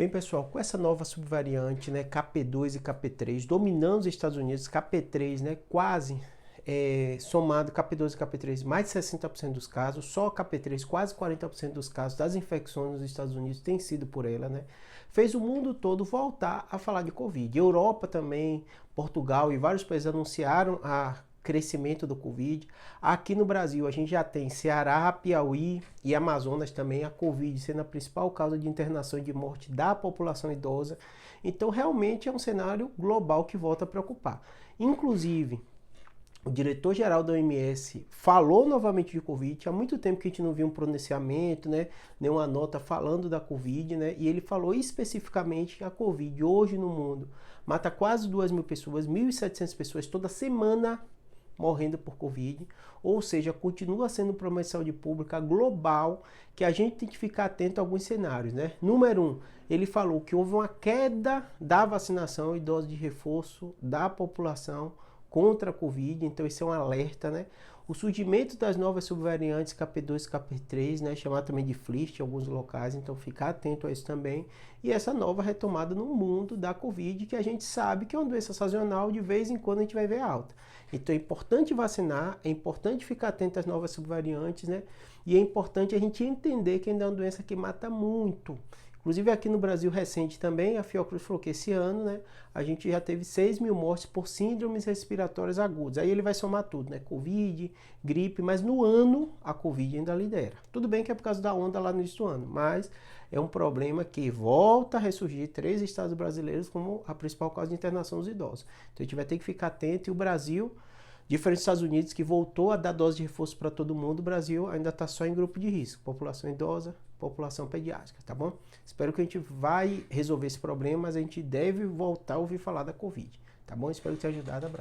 Bem, pessoal, com essa nova subvariante, né, KP2 e KP3, dominando os Estados Unidos, KP3, né, quase somado KP2 e KP3, mais de 60% dos casos, só KP3, quase 40% dos casos das infecções nos Estados Unidos tem sido por ela, né? Fez o mundo todo voltar a falar de Covid. Europa também, Portugal e vários países anunciaram a crescimento do Covid. Aqui no Brasil a gente já tem Ceará, Piauí e Amazonas também, a Covid sendo a principal causa de internação e de morte da população idosa. Então realmente é um cenário global que volta a preocupar. Inclusive, o diretor-geral da OMS falou novamente de Covid. Há muito tempo que a gente não viu um pronunciamento, né, nenhuma nota falando da Covid, né, e ele falou especificamente que a Covid hoje no mundo mata quase 2.000 pessoas, 1.700 pessoas toda semana morrendo por Covid, ou seja, continua sendo um problema de saúde pública global que a gente tem que ficar atento a alguns cenários, né? Número 1, ele falou que houve uma queda da vacinação e dose de reforço da população contra a Covid, então isso é um alerta, né? O surgimento das novas subvariantes KP2 e KP3, né, chamado também de FLIST em alguns locais, então ficar atento a isso também. E essa nova retomada no mundo da Covid, que a gente sabe que é uma doença sazonal, de vez em quando a gente vai ver alta. Então é importante vacinar, é importante ficar atento às novas subvariantes, né? E é importante a gente entender que ainda é uma doença que mata muito. Inclusive aqui no Brasil recente também, a Fiocruz falou que esse ano, né, a gente já teve 6.000 mortes por síndromes respiratórias agudas. Aí ele vai somar tudo, né, Covid, gripe, mas no ano a Covid ainda lidera. Tudo bem que é por causa da onda lá no início do ano, mas é um problema que volta a ressurgir 3 estados brasileiros como a principal causa de internação dos idosos. Então a gente vai ter que ficar atento e o Brasil, diferente dos Estados Unidos, que voltou a dar dose de reforço para todo mundo, o Brasil ainda está só em grupo de risco, população idosa, população pediátrica, tá bom? Espero que a gente vai resolver esse problema, mas a gente deve voltar a ouvir falar da Covid, tá bom? Espero ter ajudado, abraço.